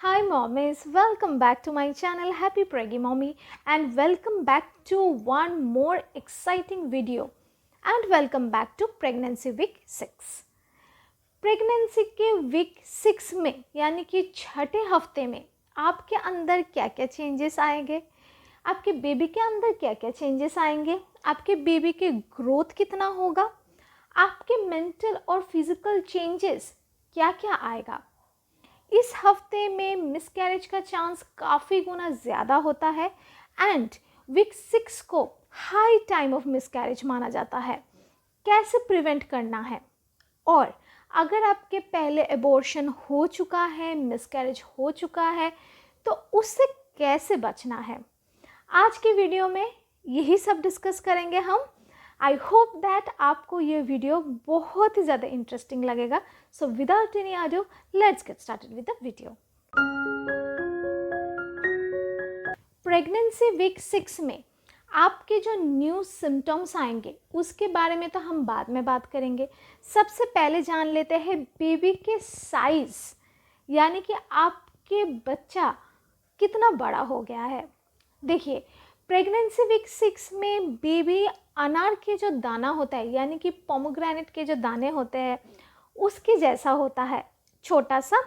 Hi mommies, welcome back to my channel Happy Preggy Mommy and welcome back to one more exciting video and welcome back to Pregnancy Week 6. Pregnancy के week 6 में यानी कि छठे हफ्ते में आपके अंदर क्या क्या चेंजेस आएंगे, आपके बेबी के अंदर क्या क्या चेंजेस आएंगे, आपके बेबी के ग्रोथ कितना होगा, आपके मेंटल और फिजिकल चेंजेस क्या क्या आएगा। इस हफ्ते में मिसकैरेज का चांस काफ़ी गुना ज़्यादा होता है एंड वीक 6 को हाई टाइम ऑफ मिसकैरेज माना जाता है। कैसे प्रिवेंट करना है और अगर आपके पहले एबॉर्शन हो चुका है, मिसकैरेज हो चुका है, तो उससे कैसे बचना है, आज की वीडियो में यही सब डिस्कस करेंगे हम। आई होप दैट आपको ये वीडियो बहुत ही ज़्यादा इंटरेस्टिंग लगेगा। So without any ado let's get started with the video. Pregnancy week 6 में आपके जो न्यू सिम्टम्स आएंगे उसके बारे में तो हम बाद में बात करेंगे। सबसे पहले जान लेते हैं बेबी के साइज़, यानी कि आपके बच्चा कितना बड़ा हो गया है। देखिए, प्रेगनेंसी वीक 6 में बेबी अनार के जो दाना होता है यानी कि पोमोग्रेनेट के जो दाने होते हैं उसके जैसा होता है, छोटा सा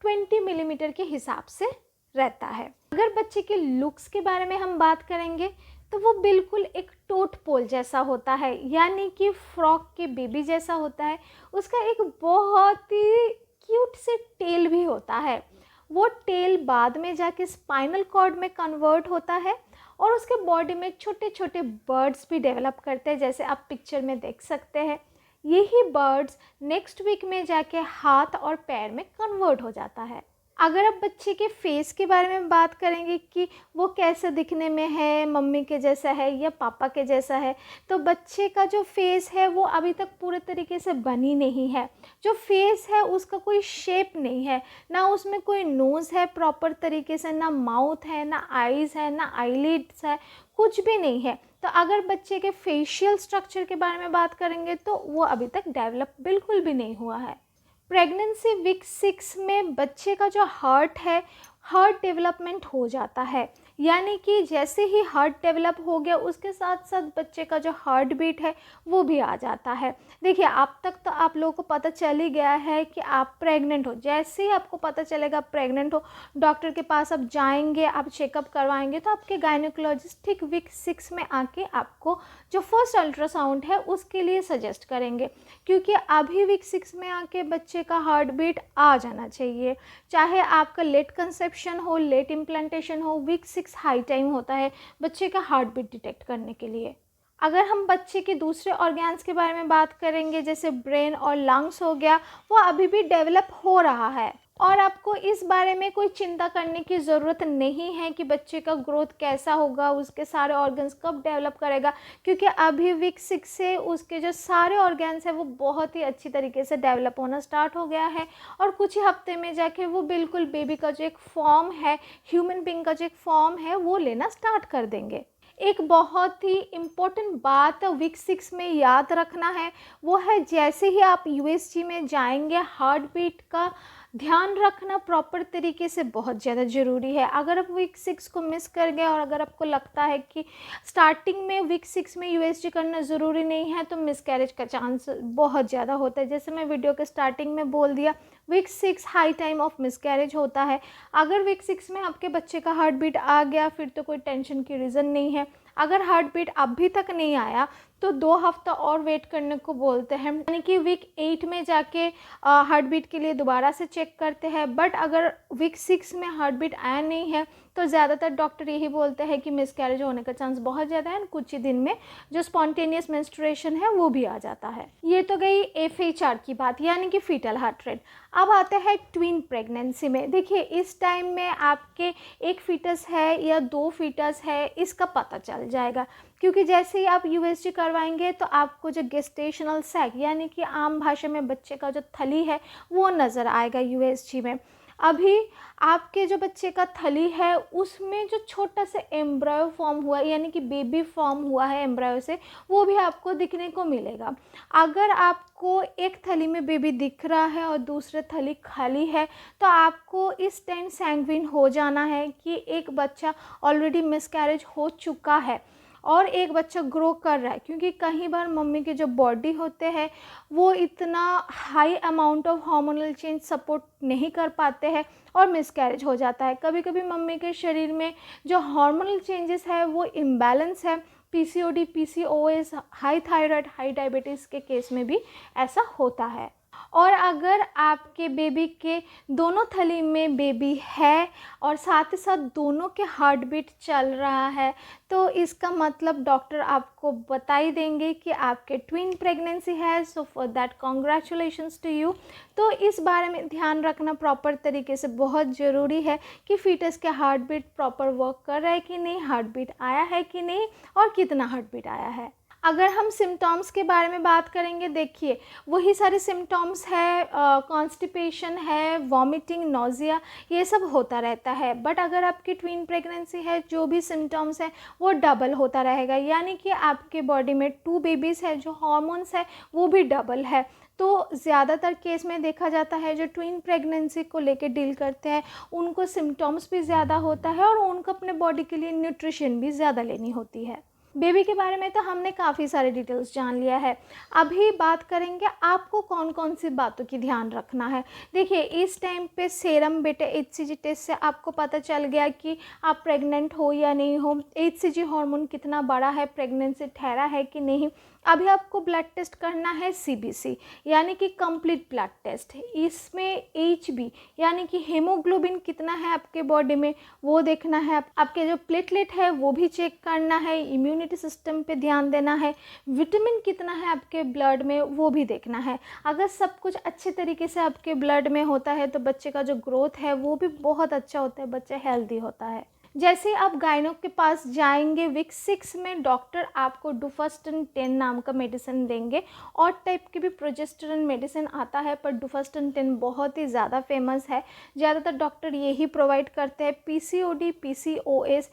20 मिलीमीटर के हिसाब से रहता है। अगर बच्चे के लुक्स के बारे में हम बात करेंगे तो वो बिल्कुल एक टोट पोल जैसा होता है, यानी कि फ्रॉक के बेबी जैसा होता है। उसका एक बहुत ही क्यूट से टेल भी होता है। वो टेल बाद में जाके स्पाइनल कॉर्ड में कन्वर्ट होता है और उसके बॉडी में छोटे छोटे बर्ड्स भी डेवलप करते हैं, जैसे आप पिक्चर में देख सकते हैं। यही बर्ड्स नेक्स्ट वीक में जाके हाथ और पैर में कन्वर्ट हो जाता है। अगर आप बच्चे के फेस के बारे में बात करेंगे कि वो कैसे दिखने में है, मम्मी के जैसा है या पापा के जैसा है, तो बच्चे का जो फेस है वो अभी तक पूरे तरीके से बनी नहीं है। जो फेस है उसका कोई शेप नहीं है, ना उसमें कोई नोज़ है प्रॉपर तरीके से, ना माउथ है, ना आईज़ है, ना आईलिड्स है, कुछ भी नहीं है। तो अगर बच्चे के फेशियल स्ट्रक्चर के बारे में बात करेंगे तो वो अभी तक डेवलप बिल्कुल भी नहीं हुआ है। प्रेगनेंसी वीक 6 में बच्चे का जो हार्ट है, हार्ट डेवलपमेंट हो जाता है, यानी कि जैसे ही हार्ट डेवलप हो गया उसके साथ साथ बच्चे का जो हार्ट बीट है वो भी आ जाता है। देखिए, अब तक तो आप लोगों को पता चल ही गया है कि आप प्रेग्नेंट हो। जैसे ही आपको पता चलेगा आप प्रेग्नेंट हो, डॉक्टर के पास आप जाएंगे, आप चेकअप करवाएंगे, तो आपके गायनेकोलॉजिस्ट ठीक वीक 6 में आके आपको जो फर्स्ट अल्ट्रासाउंड है उसके लिए सजेस्ट करेंगे, क्योंकि अभी वीक 6 में आके बच्चे का हार्ट बीट आ जाना चाहिए। चाहे आपका लेट कंसेप्शन हो, लेट इम्प्लांटेशन हो, वीक 6 हाई टाइम होता है बच्चे का हार्ट बीट डिटेक्ट करने के लिए। अगर हम बच्चे के दूसरे ऑर्गन्स के बारे में बात करेंगे, जैसे ब्रेन और लंग्स हो गया, वो अभी भी डेवलप हो रहा है और आपको इस बारे में कोई चिंता करने की ज़रूरत नहीं है कि बच्चे का ग्रोथ कैसा होगा, उसके सारे ऑर्गन्स कब डेवलप करेगा, क्योंकि अभी वीक 6 से उसके जो सारे ऑर्गन्स हैं वो बहुत ही अच्छी तरीके से डेवलप होना स्टार्ट हो गया है और कुछ ही हफ्ते में जाके वो बिल्कुल बेबी का जो एक फॉर्म है, ह्यूमन बीइंग का जो एक फॉर्म है, वो लेना स्टार्ट कर देंगे। एक बहुत ही इम्पोर्टेंट बात वीक 6 में याद रखना है, वो है जैसे ही आप यूएसजी में जाएंगे, हार्ट बीट का ध्यान रखना प्रॉपर तरीके से बहुत ज़्यादा ज़रूरी है। अगर आप वीक 6 को मिस कर गए और अगर आपको लगता है कि स्टार्टिंग में वीक 6 में यूएसजी करना ज़रूरी नहीं है, तो मिसकैरेज का चांस बहुत ज़्यादा होता है। जैसे मैं वीडियो के स्टार्टिंग में बोल दिया, week 6 high time of miscarriage होता है। अगर वीक 6 में आपके बच्चे का हार्ट बीट आ गया फिर तो कोई टेंशन की रीज़न नहीं है। अगर हार्ट बीट अभी तक नहीं आया तो 2 हफ्ता और वेट करने को बोलते हैं, यानी कि वीक 8 में जाके हार्ट बीट के लिए दोबारा से चेक करते हैं। बट अगर वीक 6 में हार्ट बीट आया नहीं है तो ज़्यादातर डॉक्टर यही बोलते हैं कि मिसकैरेज होने का चांस बहुत ज़्यादा है। कुछ ही दिन में जो स्पॉन्टेनियस मेंस्ट्रुएशन है वो भी आ जाता है। ये तो गई FHR की बात, यानी कि फीटल हार्ट रेट। अब आते हैं ट्विन प्रेगनेंसी में। देखिए, इस टाइम में आपके एक फीटस है या 2 फीटस है इसका पता चल जाएगा, क्योंकि जैसे ही आप यूएसजी करवाएंगे तो आपको जो गेस्टेशनल सैक यानी कि आम भाषा में बच्चे का जो थली है वो नज़र आएगा यूएसजी में। अभी आपके जो बच्चे का थली है उसमें जो छोटा सा एम्ब्रायो फॉर्म हुआ है, यानी कि बेबी फॉर्म हुआ है एम्ब्रायो से, वो भी आपको दिखने को मिलेगा। अगर आपको एक थली में बेबी दिख रहा है और दूसरे थली खाली है, तो आपको इस टाइम सैंग्विन हो जाना है कि एक बच्चा ऑलरेडी मिसकैरेज हो चुका है और एक बच्चा ग्रो कर रहा है, क्योंकि कई बार मम्मी के जो बॉडी होते हैं वो इतना high amount of hormonal change support नहीं कर पाते हैं और मिसकैरेज हो जाता है। कभी कभी मम्मी के शरीर में जो हार्मोनल चेंजेस है वो इम्बैलेंस है, PCOD, PCOS, high thyroid, high diabetes के केस में भी ऐसा होता है। और अगर आपके बेबी के दोनों थली में बेबी है और साथ ही साथ दोनों के हार्ट बीट चल रहा है, तो इसका मतलब डॉक्टर आपको बता ही देंगे कि आपके ट्विन प्रेगनेंसी है। So for that congratulations to you. तो इस बारे में ध्यान रखना प्रॉपर तरीके से बहुत ज़रूरी है कि फीटस के हार्ट बीट प्रॉपर वर्क कर रहा है कि नहीं, हार्ट बीट आया है कि नहीं और कितना हार्ट बीट आया है। अगर हम सिम्टम्स के बारे में बात करेंगे, देखिए वही सारे सिम्टम्स है, कॉन्स्टिपेशन है, वॉमिटिंग, नोज़िया, ये सब होता रहता है। बट अगर आपकी ट्विन प्रेगनेंसी है, जो भी सिम्टम्स है वो डबल होता रहेगा, यानी कि आपके बॉडी में 2 बेबीज़ है, जो हार्मोन्स है वो भी डबल है। तो ज़्यादातर केस में देखा जाता है जो ट्विन प्रेगनेंसी को लेके डील करते हैं उनको सिम्टम्स भी ज़्यादा होता है और उनको अपने बॉडी के लिए न्यूट्रिशन भी ज़्यादा लेनी होती है। बेबी के बारे में तो हमने काफ़ी सारे डिटेल्स जान लिया है। अभी बात करेंगे आपको कौन कौन सी बातों की ध्यान रखना है। देखिए इस टाइम पे सेरम बेटा HCG टेस्ट से आपको पता चल गया कि आप प्रेग्नेंट हो या नहीं हो, HCG हार्मोन कितना बड़ा है, प्रेगनेंसी ठहरा है कि नहीं। अभी आपको ब्लड टेस्ट करना है CBC, यानी कि कंप्लीट ब्लड टेस्ट। इसमें HB यानी कि हेमोग्लोबिन कितना है आपके बॉडी में वो देखना है, आपके जो प्लेटलेट है वो भी चेक करना है, इम्यूनिटी सिस्टम पे ध्यान देना है, विटामिन कितना है आपके ब्लड में वो भी देखना है। अगर सब कुछ अच्छे तरीके से आपके ब्लड में होता है तो बच्चे का जो ग्रोथ है वो भी बहुत अच्छा होता है, बच्चा हेल्दी होता है। जैसे आप गायनोक के पास जाएंगे, वीक 6 में डॉक्टर आपको डुफास्टन 10 नाम का मेडिसिन देंगे। और टाइप की भी प्रोजेस्टेरोन मेडिसिन आता है, पर डुफास्टन 10 बहुत ही ज़्यादा फेमस है, ज़्यादातर डॉक्टर यही प्रोवाइड करते हैं। PCOD, PCOS,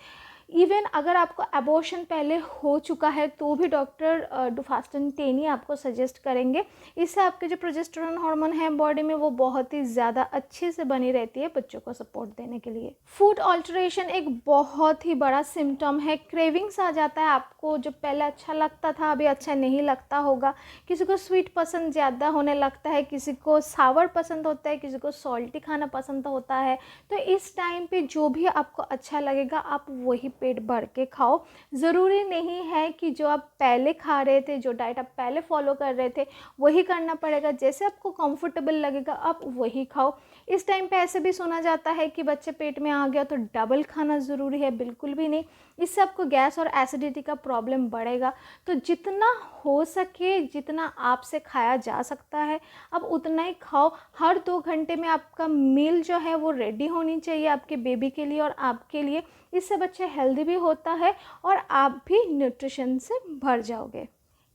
इवन अगर आपको अबॉर्शन पहले हो चुका है तो भी डॉक्टर डुफास्टन 10 ही आपको सजेस्ट करेंगे। इससे आपके जो प्रोजेस्टेरोन हार्मोन है बॉडी में वो बहुत ही ज़्यादा अच्छे से बनी रहती है बच्चों को सपोर्ट देने के लिए। फूड ऑल्टरेशन एक बहुत ही बड़ा सिम्टम है। क्रेविंग्स आ जाता है आपको, जो पहले अच्छा लगता था अभी अच्छा नहीं लगता होगा। किसी को स्वीट पसंद ज़्यादा होने लगता है, किसी को सावर पसंद होता है, किसी को सॉल्टी खाना पसंद होता है। तो इस टाइम पे जो भी आपको अच्छा लगेगा आप वही पेट भर के खाओ। ज़रूरी नहीं है कि जो आप पहले खा रहे थे, जो डाइट आप पहले फॉलो कर रहे थे वही करना पड़ेगा। जैसे आपको कंफर्टेबल लगेगा आप वही खाओ। इस टाइम पे ऐसे भी सुना जाता है कि बच्चे पेट में आ गया तो डबल खाना ज़रूरी है, बिल्कुल भी नहीं। इससे आपको गैस और एसिडिटी का प्रॉब्लम बढ़ेगा। तो जितना हो सके, जितना आपसे खाया जा सकता है आप उतना ही खाओ। हर 2 घंटे में आपका मील जो है वो रेडी होनी चाहिए आपके बेबी के लिए और आपके लिए। इससे बच्चा हेल्दी भी होता है और आप भी न्यूट्रिशन से भर जाओगे।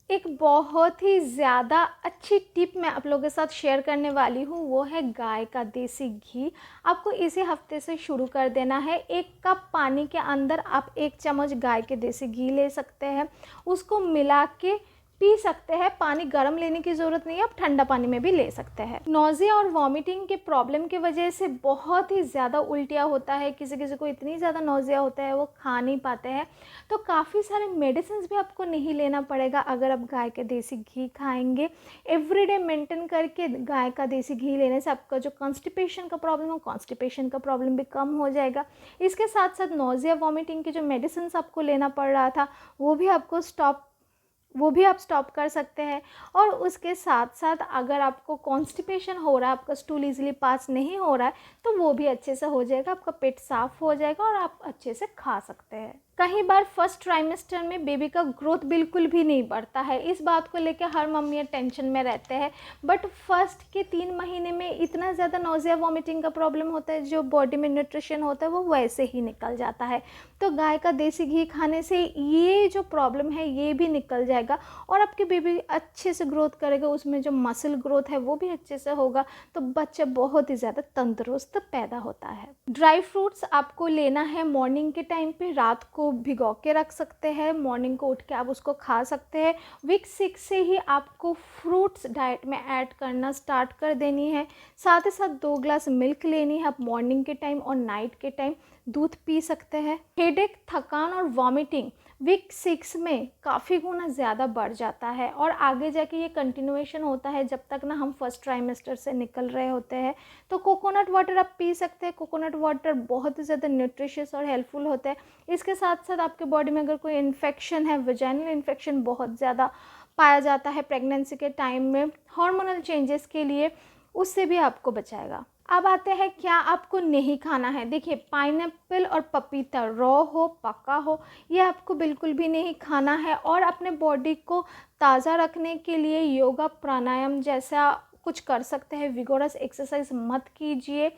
एक बहुत ही ज़्यादा अच्छी टिप मैं आप लोगों के साथ शेयर करने वाली हूँ, वो है गाय का देसी घी। आपको इसी हफ्ते से शुरू कर देना है। 1 कप पानी के अंदर आप 1 चम्मच गाय के देसी घी ले सकते हैं, उसको मिला के पी सकते हैं। पानी गर्म लेने की ज़रूरत नहीं है, आप ठंडा पानी में भी ले सकते हैं। नोज़िया और वॉमिटिंग के प्रॉब्लम की वजह से बहुत ही ज़्यादा उल्टियाँ होता है, किसी किसी को इतनी ज़्यादा नोज़िया होता है वो खा नहीं पाते हैं। तो काफ़ी सारे मेडिसिन भी आपको नहीं लेना पड़ेगा अगर आप गाय के देसी घी खाएंगे। एवरीडे मेंटेन करके गाय का देसी घी लेने से आपका जो कॉन्स्टिपेशन का प्रॉब्लम हो, कॉन्स्टिपेशन का प्रॉब्लम भी कम हो जाएगा। इसके साथ साथ नोज़िया वॉमिटिंग के जो मेडिसिन आपको लेना पड़ रहा था वो भी आप स्टॉप कर सकते हैं। और उसके साथ साथ अगर आपको कॉन्स्टिपेशन हो रहा है, आपका स्टूल इजीली पास नहीं हो रहा है, तो वो भी अच्छे से हो जाएगा, आपका पेट साफ़ हो जाएगा और आप अच्छे से खा सकते हैं। कई बार फर्स्ट ट्राइमेस्टर में बेबी का ग्रोथ बिल्कुल भी नहीं बढ़ता है। इस बात को लेकर हर मम्मी टेंशन में रहते हैं, बट फर्स्ट के 3 महीने में इतना ज़्यादा नोज़िया वॉमिटिंग का प्रॉब्लम होता है, जो बॉडी में न्यूट्रिशन होता है वो वैसे ही निकल जाता है। तो गाय का देसी घी खाने से ये जो प्रॉब्लम है ये भी निकल जाएगा और आपके बेबी अच्छे से ग्रोथ करेगा, उसमें जो मसल ग्रोथ है वो भी अच्छे से होगा, तो बच्चा बहुत ही ज़्यादा तंदुरुस्त पैदा होता है। ड्राई फ्रूट्स आपको लेना है मॉर्निंग के टाइम पे, रात को भिगो के रख सकते हैं, मॉर्निंग को उठ के आप उसको खा सकते हैं। वीक 6 से ही आपको फ्रूट्स डाइट में ऐड करना स्टार्ट कर देनी है। साथ ही साथ 2 ग्लास मिल्क लेनी है। आप मॉर्निंग के टाइम और नाइट के टाइम दूध पी सकते हैं। हेडेक, थकान और वॉमिटिंग वीक 6 में काफ़ी गुना ज़्यादा बढ़ जाता है और आगे जाके ये कंटिन्यूएशन होता है जब तक ना हम फर्स्ट ट्राइमेस्टर से निकल रहे होते हैं। तो कोकोनट वाटर आप पी सकते हैं। कोकोनट वाटर बहुत ही ज़्यादा न्यूट्रिशियस और हेल्पफुल होता है। इसके साथ साथ आपके बॉडी में अगर कोई इन्फेक्शन है, वेजाइनल इन्फेक्शन बहुत ज़्यादा पाया जाता है प्रेगनेंसी के टाइम में, हार्मोनल चेंजेस के लिए, उससे भी आपको बचाएगा। अब आते हैं क्या आपको नहीं खाना है। देखिए, पाइनएप्पल और पपीता रॉ हो, पका हो, ये आपको बिल्कुल भी नहीं खाना है। और अपने बॉडी को ताज़ा रखने के लिए योगा, प्राणायाम जैसा कुछ कर सकते हैं। विगोरस एक्सरसाइज मत कीजिए,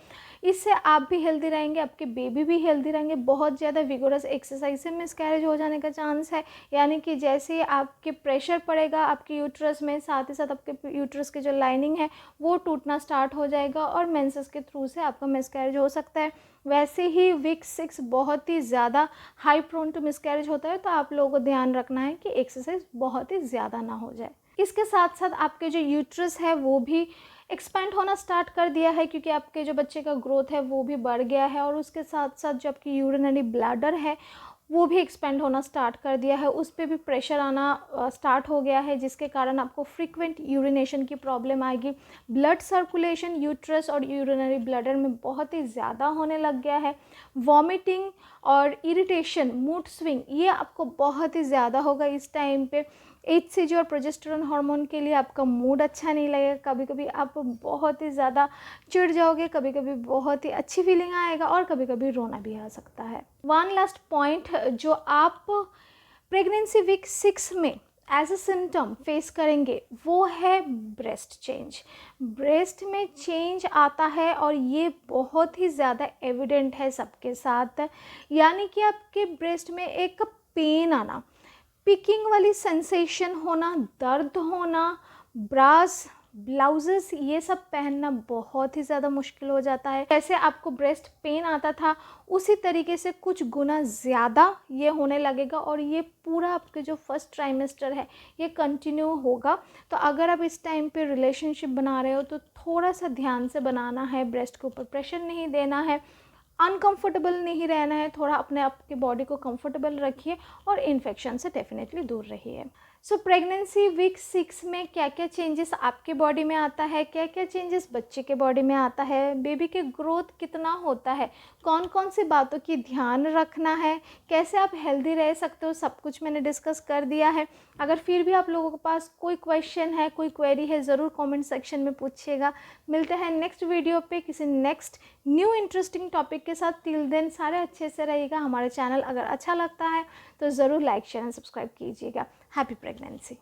इससे आप भी हेल्दी रहेंगे, आपके बेबी भी हेल्दी रहेंगे। बहुत ज़्यादा विगोरस एक्सरसाइज से मिसकैरेज हो जाने का चांस है, यानी कि जैसे ही आपके प्रेशर पड़ेगा आपके यूट्रस में, साथ ही साथ आपके यूट्रस की जो लाइनिंग है वो टूटना स्टार्ट हो जाएगा और मेंसेस के थ्रू से आपका मिसकैरेज हो सकता है। वैसे ही वीक 6 बहुत ही ज़्यादा हाई प्रोन टू मिसकैरेज होता है, तो आप लोगों को ध्यान रखना है कि एक्सरसाइज बहुत ही ज़्यादा ना हो जाए। इसके साथ साथ आपके जो यूट्रस है वो भी एक्सपेंड होना स्टार्ट कर दिया है, क्योंकि आपके जो बच्चे का ग्रोथ है वो भी बढ़ गया है और उसके साथ साथ जो आपकी यूरिनरी ब्लैडर है वो भी एक्सपेंड होना स्टार्ट कर दिया है, उस पर भी प्रेशर आना स्टार्ट हो गया है, जिसके कारण आपको फ्रीक्वेंट यूरिनेशन की प्रॉब्लम आएगी। ब्लड सर्कुलेशन यूट्रस और यूरिनरी ब्लैडर में बहुत ही ज़्यादा होने लग गया है। वॉमिटिंग और इरिटेशन, मूड स्विंग, ये आपको बहुत ही ज़्यादा होगा इस टाइम पे। HCG और प्रोजेस्टेरोन हार्मोन के लिए आपका मूड अच्छा नहीं लगेगा, कभी कभी आप बहुत ही ज़्यादा चिढ़ जाओगे, कभी कभी बहुत ही अच्छी फीलिंग आएगा और कभी कभी रोना भी आ सकता है। वन लास्ट पॉइंट जो आप प्रेगनेंसी वीक 6 में एज ए सिम्टम फेस करेंगे वो है ब्रेस्ट चेंज। ब्रेस्ट में चेंज आता है और ये बहुत ही ज़्यादा एविडेंट है सबके साथ, यानी कि आपके ब्रेस्ट में एक पेन आना, पिकिंग वाली सेंसेशन होना, दर्द होना, ब्रास, ब्लाउजेस ये सब पहनना बहुत ही ज़्यादा मुश्किल हो जाता है। जैसे आपको ब्रेस्ट पेन आता था उसी तरीके से कुछ गुना ज़्यादा ये होने लगेगा और ये पूरा आपके जो फर्स्ट ट्राइमेस्टर है ये कंटिन्यू होगा। तो अगर आप इस टाइम पे रिलेशनशिप बना रहे हो तो थोड़ा सा ध्यान से बनाना है, ब्रेस्ट के ऊपर प्रेशर नहीं देना है, अनकंफर्टेबल नहीं रहना है, थोड़ा अपने आपके बॉडी को कंफर्टेबल रखिए और इन्फेक्शन से डेफिनेटली दूर रहिए। सो प्रेगनेंसी वीक 6 में क्या क्या चेंजेस आपके बॉडी में आता है, क्या क्या चेंजेस बच्चे के बॉडी में आता है, बेबी के ग्रोथ कितना होता है, कौन कौन सी बातों की ध्यान रखना है, कैसे आप हेल्दी रह सकते हो, सब कुछ मैंने डिस्कस कर दिया है। अगर फिर भी आप लोगों के पास कोई क्वेश्चन है, कोई क्वेरी है, ज़रूर कमेंट सेक्शन में पूछिएगा। मिलते हैं नेक्स्ट वीडियो पे किसी नेक्स्ट न्यू इंटरेस्टिंग टॉपिक के साथ। टिल देन सारे अच्छे से रहिएगा। हमारे चैनल अगर अच्छा लगता है तो ज़रूर लाइक, शेयर एंड सब्सक्राइब कीजिएगा। Happy pregnancy.